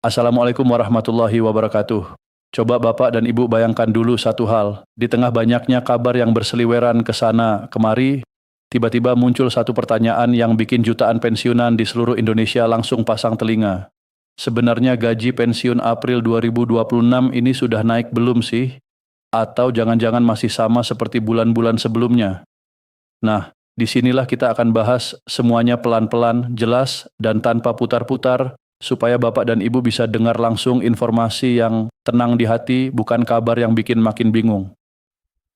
Assalamualaikum warahmatullahi wabarakatuh. Coba Bapak dan Ibu bayangkan dulu satu hal. Di tengah banyaknya kabar yang berseliweran ke sana kemari, tiba-tiba muncul satu pertanyaan yang bikin jutaan pensiunan di seluruh Indonesia langsung pasang telinga. Sebenarnya gaji pensiun April 2026 ini sudah naik belum sih? Atau jangan-jangan masih sama seperti bulan-bulan sebelumnya? Nah, disinilah kita akan bahas semuanya pelan-pelan, jelas, dan tanpa putar-putar, supaya Bapak dan Ibu bisa dengar langsung informasi yang tenang di hati, bukan kabar yang bikin makin bingung.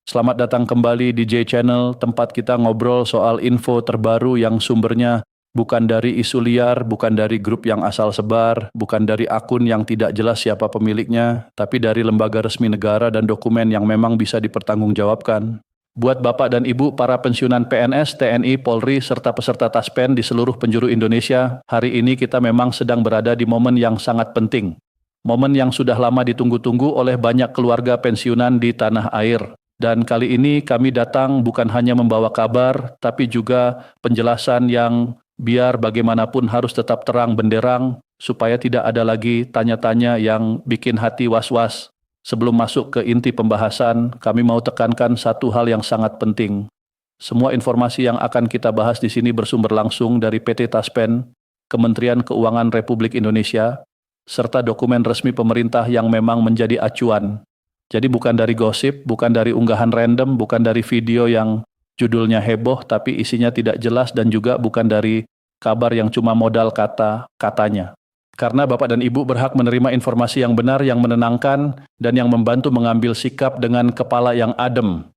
Selamat datang kembali di J Channel, tempat kita ngobrol soal info terbaru yang sumbernya bukan dari isu liar, bukan dari grup yang asal sebar, bukan dari akun yang tidak jelas siapa pemiliknya, tapi dari lembaga resmi negara dan dokumen yang memang bisa dipertanggungjawabkan. Buat Bapak dan Ibu para pensiunan PNS, TNI, Polri, serta peserta Taspen di seluruh penjuru Indonesia, hari ini kita memang sedang berada di momen yang sangat penting. Momen yang sudah lama ditunggu-tunggu oleh banyak keluarga pensiunan di tanah air. Dan kali ini kami datang bukan hanya membawa kabar, tapi juga penjelasan yang biar bagaimanapun harus tetap terang benderang, supaya tidak ada lagi tanya-tanya yang bikin hati was-was. Sebelum masuk ke inti pembahasan, kami mau tekankan satu hal yang sangat penting. Semua informasi yang akan kita bahas di sini bersumber langsung dari PT Taspen, Kementerian Keuangan Republik Indonesia, serta dokumen resmi pemerintah yang memang menjadi acuan. Jadi bukan dari gosip, bukan dari unggahan random, bukan dari video yang judulnya heboh tapi isinya tidak jelas, dan juga bukan dari kabar yang cuma modal kata-katanya. Karena Bapak dan Ibu berhak menerima informasi yang benar, yang menenangkan, dan yang membantu mengambil sikap dengan kepala yang adem.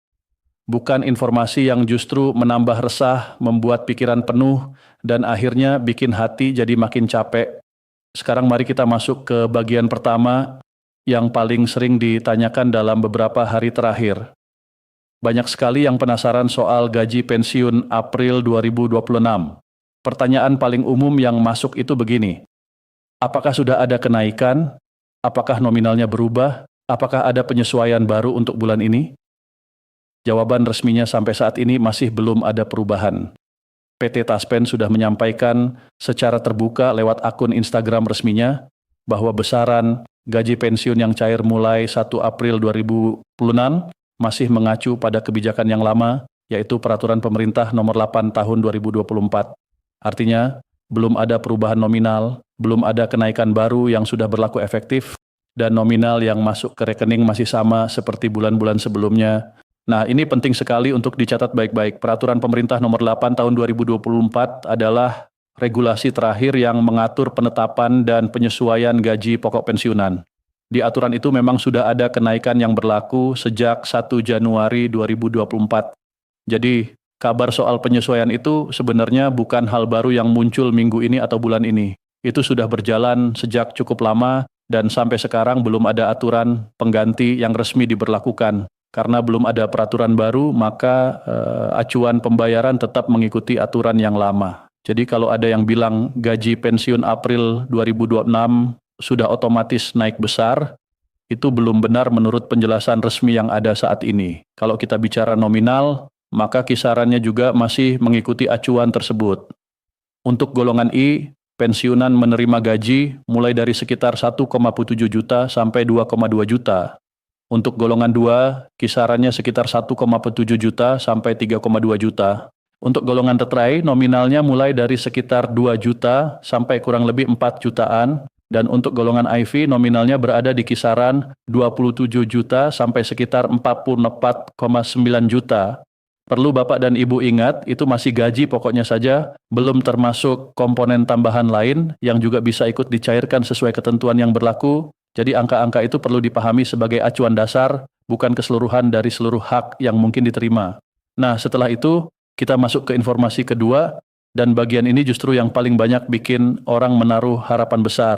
Bukan informasi yang justru menambah resah, membuat pikiran penuh, dan akhirnya bikin hati jadi makin capek. Sekarang mari kita masuk ke bagian pertama yang paling sering ditanyakan dalam beberapa hari terakhir. Banyak sekali yang penasaran soal gaji pensiun April 2026. Pertanyaan paling umum yang masuk itu begini. Apakah sudah ada kenaikan? Apakah nominalnya berubah? Apakah ada penyesuaian baru untuk bulan ini? Jawaban resminya sampai saat ini masih belum ada perubahan. PT Taspen sudah menyampaikan secara terbuka lewat akun Instagram resminya bahwa besaran gaji pensiun yang cair mulai 1 April 2026 masih mengacu pada kebijakan yang lama, yaitu Peraturan Pemerintah Nomor 8 Tahun 2024. Artinya, belum ada perubahan nominal, belum ada kenaikan baru yang sudah berlaku efektif, dan nominal yang masuk ke rekening masih sama seperti bulan-bulan sebelumnya. Nah, ini penting sekali untuk dicatat baik-baik. Peraturan Pemerintah Nomor 8 Tahun 2024 adalah regulasi terakhir yang mengatur penetapan dan penyesuaian gaji pokok pensiunan. Di aturan itu memang sudah ada kenaikan yang berlaku sejak 1 Januari 2024. Jadi, kabar soal penyesuaian itu sebenarnya bukan hal baru yang muncul minggu ini atau bulan ini. Itu sudah berjalan sejak cukup lama dan sampai sekarang belum ada aturan pengganti yang resmi diberlakukan. Karena belum ada peraturan baru, maka acuan pembayaran tetap mengikuti aturan yang lama. Jadi kalau ada yang bilang gaji pensiun April 2026 sudah otomatis naik besar, itu belum benar menurut penjelasan resmi yang ada saat ini. Kalau kita bicara nominal, maka kisarannya juga masih mengikuti acuan tersebut. Untuk golongan I, pensiunan menerima gaji mulai dari sekitar 1,7 juta sampai 2,2 juta. Untuk golongan 2, kisarannya sekitar 1,7 juta sampai 3,2 juta. Untuk golongan terai, nominalnya mulai dari sekitar 2 juta sampai kurang lebih 4 jutaan. Dan untuk golongan IV, nominalnya berada di kisaran 27 juta sampai sekitar 44,9 juta. Perlu Bapak dan Ibu ingat, itu masih gaji pokoknya saja, belum termasuk komponen tambahan lain yang juga bisa ikut dicairkan sesuai ketentuan yang berlaku. Jadi angka-angka itu perlu dipahami sebagai acuan dasar, bukan keseluruhan dari seluruh hak yang mungkin diterima. Nah, setelah itu kita masuk ke informasi kedua, dan bagian ini justru yang paling banyak bikin orang menaruh harapan besar.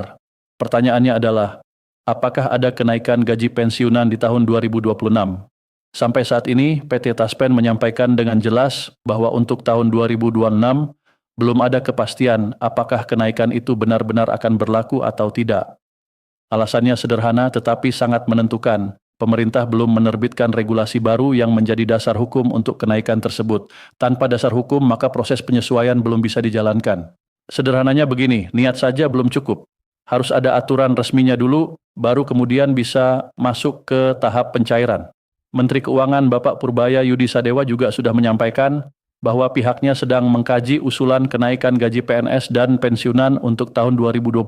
Pertanyaannya adalah, apakah ada kenaikan gaji pensiunan di tahun 2026? Sampai saat ini, PT Taspen menyampaikan dengan jelas bahwa untuk tahun 2026 belum ada kepastian apakah kenaikan itu benar-benar akan berlaku atau tidak. Alasannya sederhana tetapi sangat menentukan. Pemerintah belum menerbitkan regulasi baru yang menjadi dasar hukum untuk kenaikan tersebut. Tanpa dasar hukum, maka proses penyesuaian belum bisa dijalankan. Sederhananya begini, niat saja belum cukup. Harus ada aturan resminya dulu, baru kemudian bisa masuk ke tahap pencairan. Menteri Keuangan Bapak Purbaya Yudi Sadewa juga sudah menyampaikan bahwa pihaknya sedang mengkaji usulan kenaikan gaji PNS dan pensiunan untuk tahun 2026.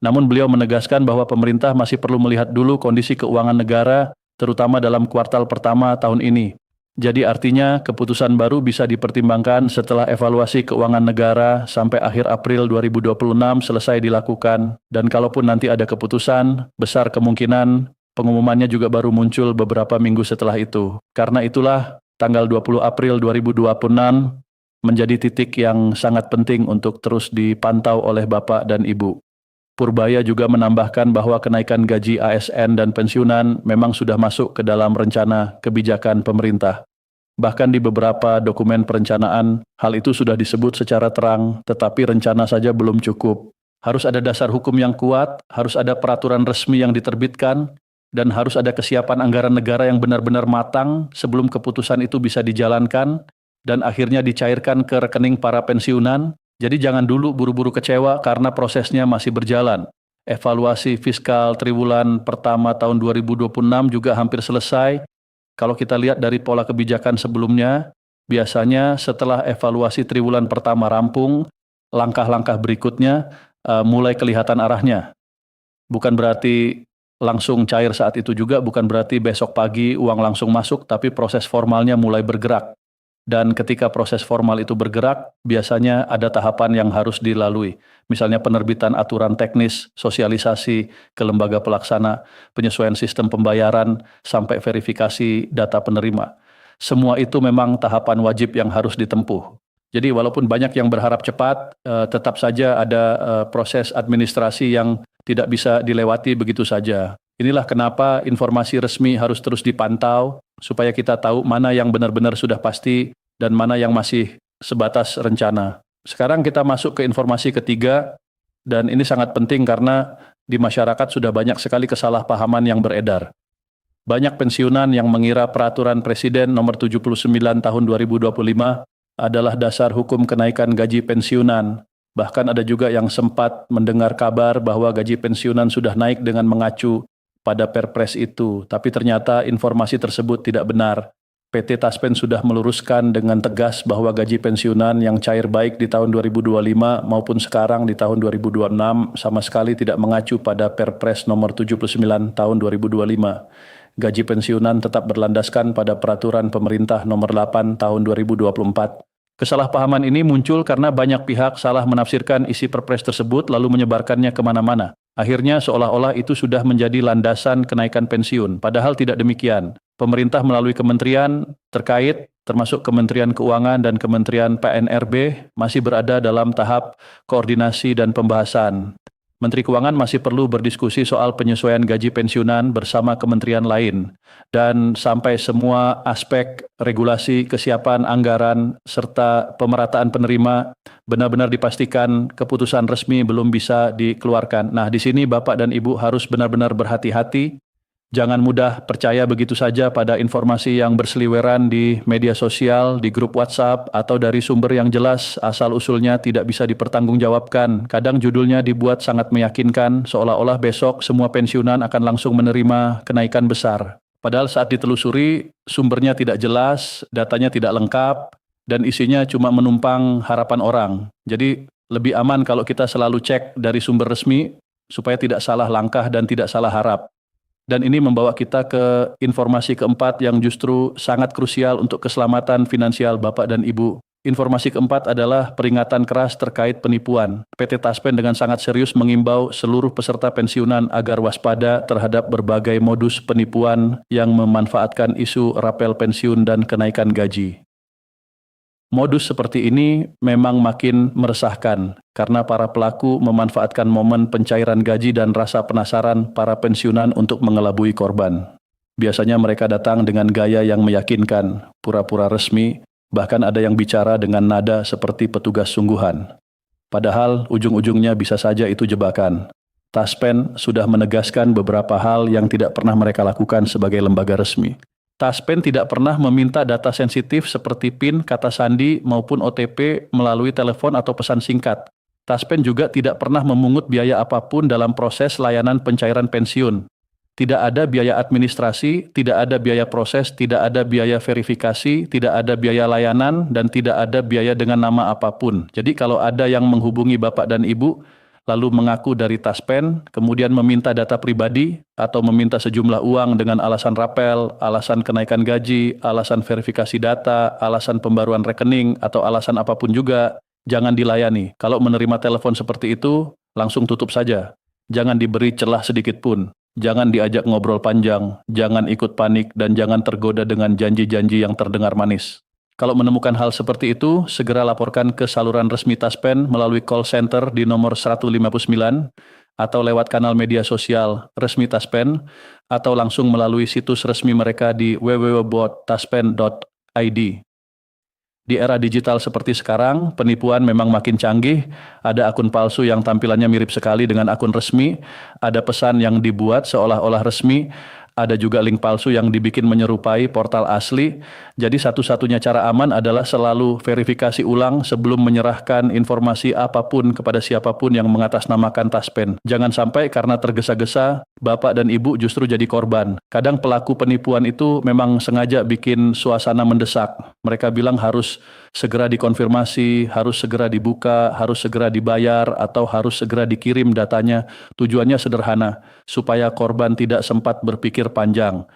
Namun beliau menegaskan bahwa pemerintah masih perlu melihat dulu kondisi keuangan negara, terutama dalam kuartal pertama tahun ini. Jadi artinya keputusan baru bisa dipertimbangkan setelah evaluasi keuangan negara sampai akhir April 2026 selesai dilakukan. Dan kalaupun nanti ada keputusan, besar kemungkinan pengumumannya juga baru muncul beberapa minggu setelah itu. Karena itulah tanggal 20 April 2026 menjadi titik yang sangat penting untuk terus dipantau oleh Bapak dan Ibu. Purbaya juga menambahkan bahwa kenaikan gaji ASN dan pensiunan memang sudah masuk ke dalam rencana kebijakan pemerintah. Bahkan di beberapa dokumen perencanaan, hal itu sudah disebut secara terang, tetapi rencana saja belum cukup. Harus ada dasar hukum yang kuat, harus ada peraturan resmi yang diterbitkan, dan harus ada kesiapan anggaran negara yang benar-benar matang sebelum keputusan itu bisa dijalankan, dan akhirnya dicairkan ke rekening para pensiunan. Jadi jangan dulu buru-buru kecewa karena prosesnya masih berjalan. Evaluasi fiskal triwulan pertama tahun 2026 juga hampir selesai. Kalau kita lihat dari pola kebijakan sebelumnya, biasanya setelah evaluasi triwulan pertama rampung, langkah-langkah berikutnya mulai kelihatan arahnya. Bukan berarti langsung cair saat itu juga, bukan berarti besok pagi uang langsung masuk, tapi proses formalnya mulai bergerak. Dan ketika proses formal itu bergerak, biasanya ada tahapan yang harus dilalui. Misalnya penerbitan aturan teknis, sosialisasi ke lembaga pelaksana, penyesuaian sistem pembayaran, sampai verifikasi data penerima. Semua itu memang tahapan wajib yang harus ditempuh. Jadi walaupun banyak yang berharap cepat, tetap saja ada proses administrasi yang tidak bisa dilewati begitu saja. Inilah kenapa informasi resmi harus terus dipantau, supaya kita tahu mana yang benar-benar sudah pasti dan mana yang masih sebatas rencana. Sekarang kita masuk ke informasi ketiga, dan ini sangat penting karena di masyarakat sudah banyak sekali kesalahpahaman yang beredar. Banyak pensiunan yang mengira peraturan Presiden nomor 79 tahun 2025 adalah dasar hukum kenaikan gaji pensiunan. Bahkan ada juga yang sempat mendengar kabar bahwa gaji pensiunan sudah naik dengan mengacu pada Perpres itu, tapi ternyata informasi tersebut tidak benar. PT Taspen sudah meluruskan dengan tegas bahwa gaji pensiunan yang cair baik di tahun 2025 maupun sekarang di tahun 2026 sama sekali tidak mengacu pada Perpres nomor 79 tahun 2025. Gaji pensiunan tetap berlandaskan pada peraturan pemerintah nomor 8 tahun 2024. Kesalahpahaman ini muncul karena banyak pihak salah menafsirkan isi Perpres tersebut lalu menyebarkannya kemana-mana. Akhirnya seolah-olah itu sudah menjadi landasan kenaikan pensiun, padahal tidak demikian. Pemerintah melalui kementerian terkait, termasuk Kementerian Keuangan dan Kementerian PNRB, masih berada dalam tahap koordinasi dan pembahasan. Menteri Keuangan masih perlu berdiskusi soal penyesuaian gaji pensiunan bersama kementerian lain, dan sampai semua aspek regulasi, kesiapan anggaran, serta pemerataan penerima benar-benar dipastikan keputusan resmi belum bisa dikeluarkan. Nah, di sini Bapak dan Ibu harus benar-benar berhati-hati. Jangan mudah percaya begitu saja pada informasi yang berseliweran di media sosial, di grup WhatsApp, atau dari sumber yang jelas asal-usulnya tidak bisa dipertanggungjawabkan. Kadang judulnya dibuat sangat meyakinkan, seolah-olah besok semua pensiunan akan langsung menerima kenaikan besar. Padahal saat ditelusuri, sumbernya tidak jelas, datanya tidak lengkap, dan isinya cuma menumpang harapan orang. Jadi lebih aman kalau kita selalu cek dari sumber resmi, supaya tidak salah langkah dan tidak salah harap. Dan ini membawa kita ke informasi keempat yang justru sangat krusial untuk keselamatan finansial Bapak dan Ibu. Informasi keempat adalah peringatan keras terkait penipuan. PT Taspen dengan sangat serius mengimbau seluruh peserta pensiunan agar waspada terhadap berbagai modus penipuan yang memanfaatkan isu rapel pensiun dan kenaikan gaji. Modus seperti ini memang makin meresahkan karena para pelaku memanfaatkan momen pencairan gaji dan rasa penasaran para pensiunan untuk mengelabui korban. Biasanya mereka datang dengan gaya yang meyakinkan, pura-pura resmi, bahkan ada yang bicara dengan nada seperti petugas sungguhan. Padahal ujung-ujungnya bisa saja itu jebakan. Taspen sudah menegaskan beberapa hal yang tidak pernah mereka lakukan sebagai lembaga resmi. Taspen tidak pernah meminta data sensitif seperti PIN, kata sandi, maupun OTP melalui telepon atau pesan singkat. Taspen juga tidak pernah memungut biaya apapun dalam proses layanan pencairan pensiun. Tidak ada biaya administrasi, tidak ada biaya proses, tidak ada biaya verifikasi, tidak ada biaya layanan, dan tidak ada biaya dengan nama apapun. Jadi kalau ada yang menghubungi Bapak dan Ibu, lalu mengaku dari Taspen, kemudian meminta data pribadi, atau meminta sejumlah uang dengan alasan rapel, alasan kenaikan gaji, alasan verifikasi data, alasan pembaruan rekening, atau alasan apapun juga, jangan dilayani. Kalau menerima telepon seperti itu, langsung tutup saja. Jangan diberi celah sedikit pun. Jangan diajak ngobrol panjang, jangan ikut panik, dan jangan tergoda dengan janji-janji yang terdengar manis. Kalau menemukan hal seperti itu, segera laporkan ke saluran resmi Taspen melalui call center di nomor 159, atau lewat kanal media sosial resmi Taspen, atau langsung melalui situs resmi mereka di www.taspen.id. Di era digital seperti sekarang, penipuan memang makin canggih, ada akun palsu yang tampilannya mirip sekali dengan akun resmi, ada pesan yang dibuat seolah-olah resmi, ada juga link palsu yang dibikin menyerupai portal asli. Jadi satu-satunya cara aman adalah selalu verifikasi ulang sebelum menyerahkan informasi apapun kepada siapapun yang mengatasnamakan Taspen. Jangan sampai karena tergesa-gesa, Bapak dan Ibu justru jadi korban. Kadang pelaku penipuan itu memang sengaja bikin suasana mendesak. Mereka bilang harus segera dikonfirmasi, harus segera dibuka, harus segera dibayar, atau harus segera dikirim datanya. Tujuannya sederhana, supaya korban tidak sempat berpikir panjang.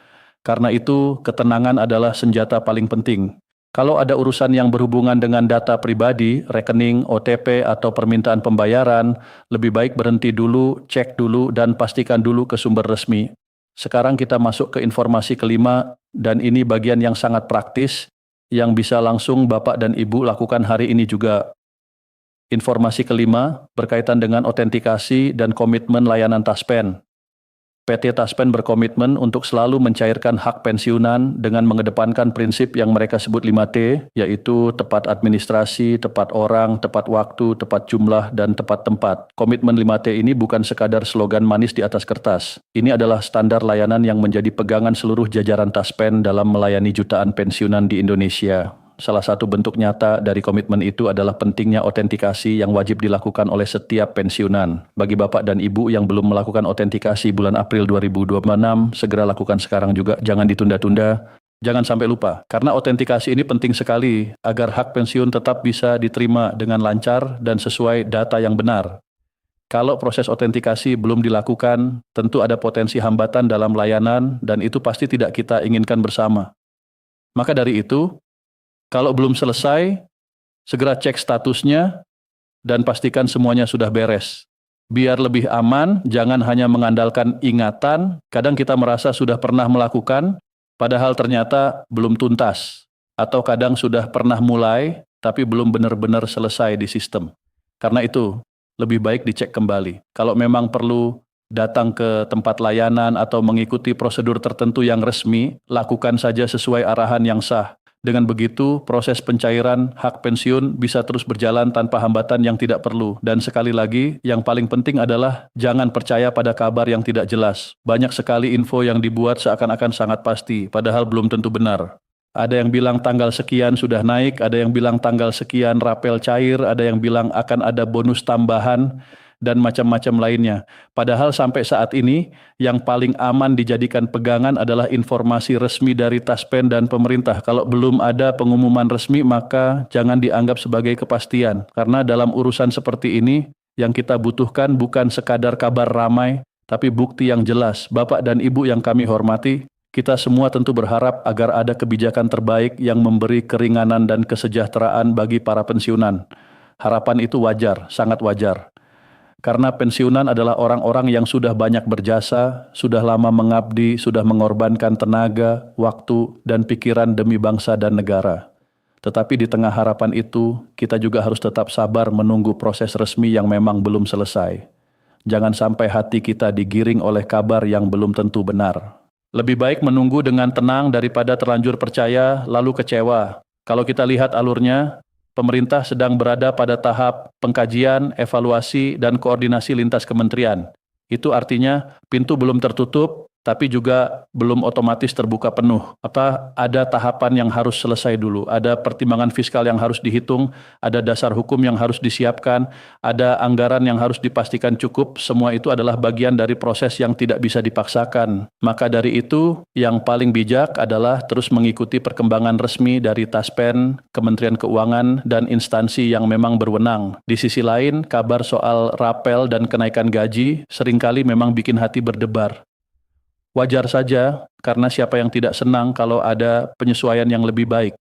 Karena itu, ketenangan adalah senjata paling penting. Kalau ada urusan yang berhubungan dengan data pribadi, rekening, OTP, atau permintaan pembayaran, lebih baik berhenti dulu, cek dulu, dan pastikan dulu ke sumber resmi. Sekarang kita masuk ke informasi kelima, dan ini bagian yang sangat praktis, yang bisa langsung Bapak dan Ibu lakukan hari ini juga. Informasi kelima berkaitan dengan otentikasi dan komitmen layanan Taspen. PT Taspen berkomitmen untuk selalu mencairkan hak pensiunan dengan mengedepankan prinsip yang mereka sebut 5T, yaitu tepat administrasi, tepat orang, tepat waktu, tepat jumlah, dan tepat tempat. Komitmen 5T ini bukan sekadar slogan manis di atas kertas. Ini adalah standar layanan yang menjadi pegangan seluruh jajaran Taspen dalam melayani jutaan pensiunan di Indonesia. Salah satu bentuk nyata dari komitmen itu adalah pentingnya otentikasi yang wajib dilakukan oleh setiap pensiunan. Bagi Bapak dan Ibu yang belum melakukan otentikasi bulan April 2026, segera lakukan sekarang juga, jangan ditunda-tunda. Jangan sampai lupa, karena otentikasi ini penting sekali agar hak pensiun tetap bisa diterima dengan lancar dan sesuai data yang benar. Kalau proses otentikasi belum dilakukan, tentu ada potensi hambatan dalam layanan dan itu pasti tidak kita inginkan bersama. Maka dari itu, kalau belum selesai, segera cek statusnya dan pastikan semuanya sudah beres. Biar lebih aman, jangan hanya mengandalkan ingatan, kadang kita merasa sudah pernah melakukan, padahal ternyata belum tuntas. Atau kadang sudah pernah mulai, tapi belum benar-benar selesai di sistem. Karena itu, lebih baik dicek kembali. Kalau memang perlu datang ke tempat layanan atau mengikuti prosedur tertentu yang resmi, lakukan saja sesuai arahan yang sah. Dengan begitu, proses pencairan hak pensiun bisa terus berjalan tanpa hambatan yang tidak perlu. Dan sekali lagi, yang paling penting adalah jangan percaya pada kabar yang tidak jelas. Banyak sekali info yang dibuat seakan-akan sangat pasti, padahal belum tentu benar. Ada yang bilang tanggal sekian sudah naik, ada yang bilang tanggal sekian rapel cair, ada yang bilang akan ada bonus tambahan, dan macam-macam lainnya. Padahal sampai saat ini, yang paling aman dijadikan pegangan adalah informasi resmi dari Taspen dan pemerintah. Kalau belum ada pengumuman resmi, maka jangan dianggap sebagai kepastian. Karena dalam urusan seperti ini, yang kita butuhkan bukan sekadar kabar ramai, tapi bukti yang jelas. Bapak dan Ibu yang kami hormati, kita semua tentu berharap agar ada kebijakan terbaik yang memberi keringanan dan kesejahteraan bagi para pensiunan. Harapan itu wajar, sangat wajar. Karena pensiunan adalah orang-orang yang sudah banyak berjasa, sudah lama mengabdi, sudah mengorbankan tenaga, waktu, dan pikiran demi bangsa dan negara. Tetapi di tengah harapan itu, kita juga harus tetap sabar menunggu proses resmi yang memang belum selesai. Jangan sampai hati kita digiring oleh kabar yang belum tentu benar. Lebih baik menunggu dengan tenang daripada terlanjur percaya lalu kecewa. Kalau kita lihat alurnya, pemerintah sedang berada pada tahap pengkajian, evaluasi, dan koordinasi lintas kementerian. Itu artinya pintu belum tertutup, tapi juga belum otomatis terbuka penuh. Ada tahapan yang harus selesai dulu, ada pertimbangan fiskal yang harus dihitung, ada dasar hukum yang harus disiapkan, ada anggaran yang harus dipastikan cukup. Semua itu adalah bagian dari proses yang tidak bisa dipaksakan. Maka dari itu, yang paling bijak adalah terus mengikuti perkembangan resmi dari Taspen, Kementerian Keuangan, dan instansi yang memang berwenang. Di sisi lain, kabar soal rapel dan kenaikan gaji seringkali memang bikin hati berdebar. Wajar saja, karena siapa yang tidak senang kalau ada penyesuaian yang lebih baik.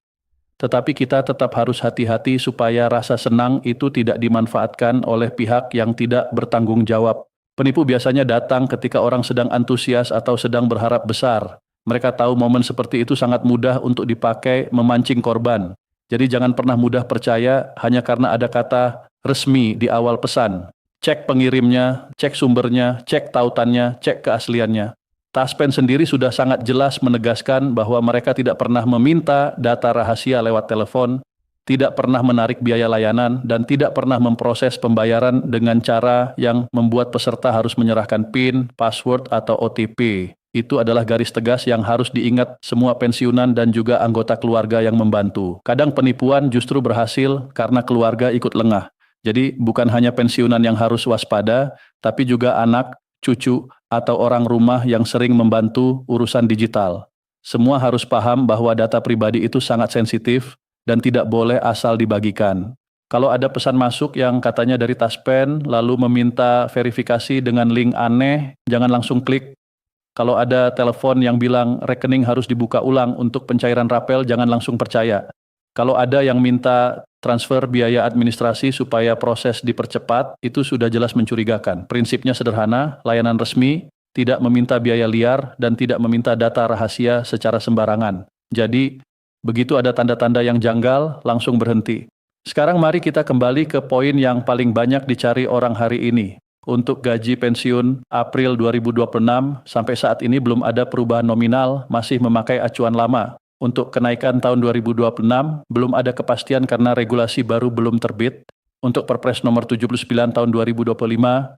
Tetapi kita tetap harus hati-hati supaya rasa senang itu tidak dimanfaatkan oleh pihak yang tidak bertanggung jawab. Penipu biasanya datang ketika orang sedang antusias atau sedang berharap besar. Mereka tahu momen seperti itu sangat mudah untuk dipakai memancing korban. Jadi jangan pernah mudah percaya hanya karena ada kata resmi di awal pesan. Cek pengirimnya, cek sumbernya, cek tautannya, cek keasliannya. Taspen sendiri sudah sangat jelas menegaskan bahwa mereka tidak pernah meminta data rahasia lewat telepon, tidak pernah menarik biaya layanan, dan tidak pernah memproses pembayaran dengan cara yang membuat peserta harus menyerahkan PIN, password, atau OTP. Itu adalah garis tegas yang harus diingat semua pensiunan dan juga anggota keluarga yang membantu. Kadang penipuan justru berhasil karena keluarga ikut lengah. Jadi bukan hanya pensiunan yang harus waspada, tapi juga anak, cucu, atau orang rumah yang sering membantu urusan digital. Semua harus paham bahwa data pribadi itu sangat sensitif dan tidak boleh asal dibagikan. Kalau ada pesan masuk yang katanya dari Taspen, lalu meminta verifikasi dengan link aneh, jangan langsung klik. Kalau ada telepon yang bilang rekening harus dibuka ulang untuk pencairan rapel, jangan langsung percaya. Kalau ada yang minta transfer biaya administrasi supaya proses dipercepat, itu sudah jelas mencurigakan. Prinsipnya sederhana, layanan resmi tidak meminta biaya liar dan tidak meminta data rahasia secara sembarangan. Jadi, begitu ada tanda-tanda yang janggal, langsung berhenti. Sekarang mari kita kembali ke poin yang paling banyak dicari orang hari ini. Untuk gaji pensiun April 2026, sampai saat ini belum ada perubahan nominal, masih memakai acuan lama. Untuk kenaikan tahun 2026, belum ada kepastian karena regulasi baru belum terbit. Untuk Perpres nomor 79 tahun 2025,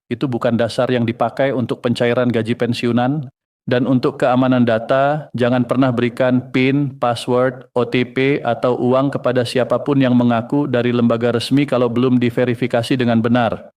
itu bukan dasar yang dipakai untuk pencairan gaji pensiunan. Dan untuk keamanan data, jangan pernah berikan PIN, password, OTP, atau uang kepada siapapun yang mengaku dari lembaga resmi kalau belum diverifikasi dengan benar.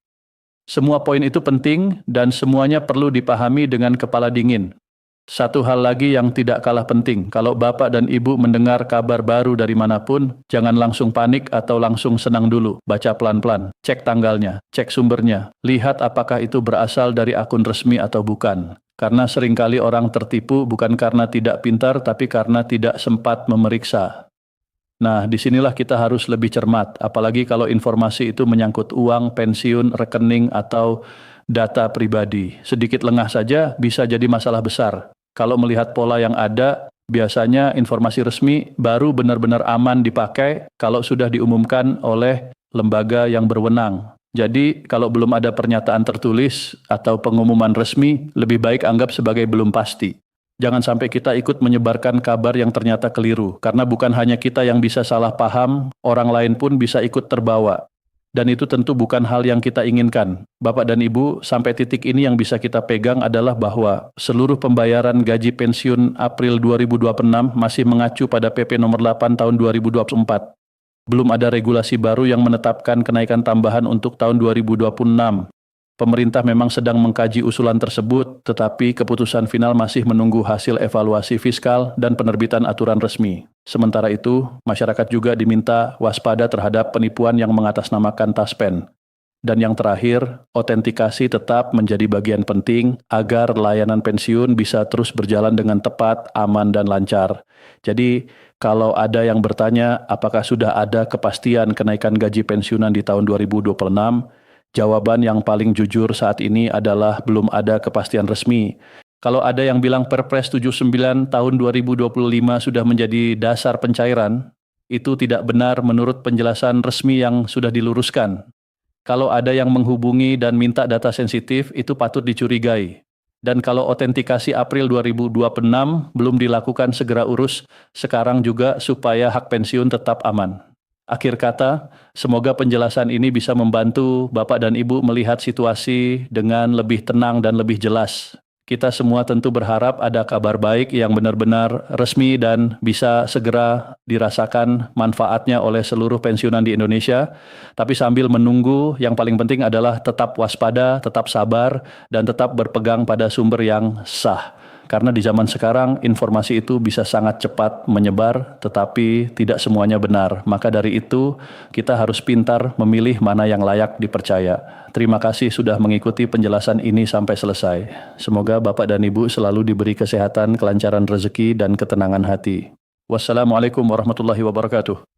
Semua poin itu penting dan semuanya perlu dipahami dengan kepala dingin. Satu hal lagi yang tidak kalah penting, kalau Bapak dan Ibu mendengar kabar baru dari manapun, jangan langsung panik atau langsung senang dulu. Baca pelan-pelan, cek tanggalnya, cek sumbernya, lihat apakah itu berasal dari akun resmi atau bukan. Karena seringkali orang tertipu bukan karena tidak pintar, tapi karena tidak sempat memeriksa. Nah, disinilah kita harus lebih cermat, apalagi kalau informasi itu menyangkut uang, pensiun, rekening, atau data pribadi. Sedikit lengah saja bisa jadi masalah besar. Kalau melihat pola yang ada, biasanya informasi resmi baru benar-benar aman dipakai kalau sudah diumumkan oleh lembaga yang berwenang. Jadi, kalau belum ada pernyataan tertulis atau pengumuman resmi, lebih baik anggap sebagai belum pasti. Jangan sampai kita ikut menyebarkan kabar yang ternyata keliru, karena bukan hanya kita yang bisa salah paham, orang lain pun bisa ikut terbawa. Dan itu tentu bukan hal yang kita inginkan. Bapak dan Ibu, sampai titik ini yang bisa kita pegang adalah bahwa seluruh pembayaran gaji pensiun April 2026 masih mengacu pada PP nomor 8 tahun 2024. Belum ada regulasi baru yang menetapkan kenaikan tambahan untuk tahun 2026. Pemerintah memang sedang mengkaji usulan tersebut, tetapi keputusan final masih menunggu hasil evaluasi fiskal dan penerbitan aturan resmi. Sementara itu, masyarakat juga diminta waspada terhadap penipuan yang mengatasnamakan Taspen. Dan yang terakhir, autentikasi tetap menjadi bagian penting agar layanan pensiun bisa terus berjalan dengan tepat, aman, dan lancar. Jadi, kalau ada yang bertanya apakah sudah ada kepastian kenaikan gaji pensiunan di tahun 2026, jawaban yang paling jujur saat ini adalah belum ada kepastian resmi. Kalau ada yang bilang Perpres 79 tahun 2025 sudah menjadi dasar pencairan, itu tidak benar menurut penjelasan resmi yang sudah diluruskan. Kalau ada yang menghubungi dan minta data sensitif, itu patut dicurigai. Dan kalau autentikasi April 2026 belum dilakukan, segera urus sekarang juga supaya hak pensiun tetap aman. Akhir kata, semoga penjelasan ini bisa membantu Bapak dan Ibu melihat situasi dengan lebih tenang dan lebih jelas. Kita semua tentu berharap ada kabar baik yang benar-benar resmi dan bisa segera dirasakan manfaatnya oleh seluruh pensiunan di Indonesia. Tapi sambil menunggu, yang paling penting adalah tetap waspada, tetap sabar, dan tetap berpegang pada sumber yang sah. Karena di zaman sekarang informasi itu bisa sangat cepat menyebar, tetapi tidak semuanya benar. Maka dari itu kita harus pintar memilih mana yang layak dipercaya. Terima kasih sudah mengikuti penjelasan ini sampai selesai. Semoga Bapak dan Ibu selalu diberi kesehatan, kelancaran rezeki, dan ketenangan hati. Wassalamualaikum warahmatullahi wabarakatuh.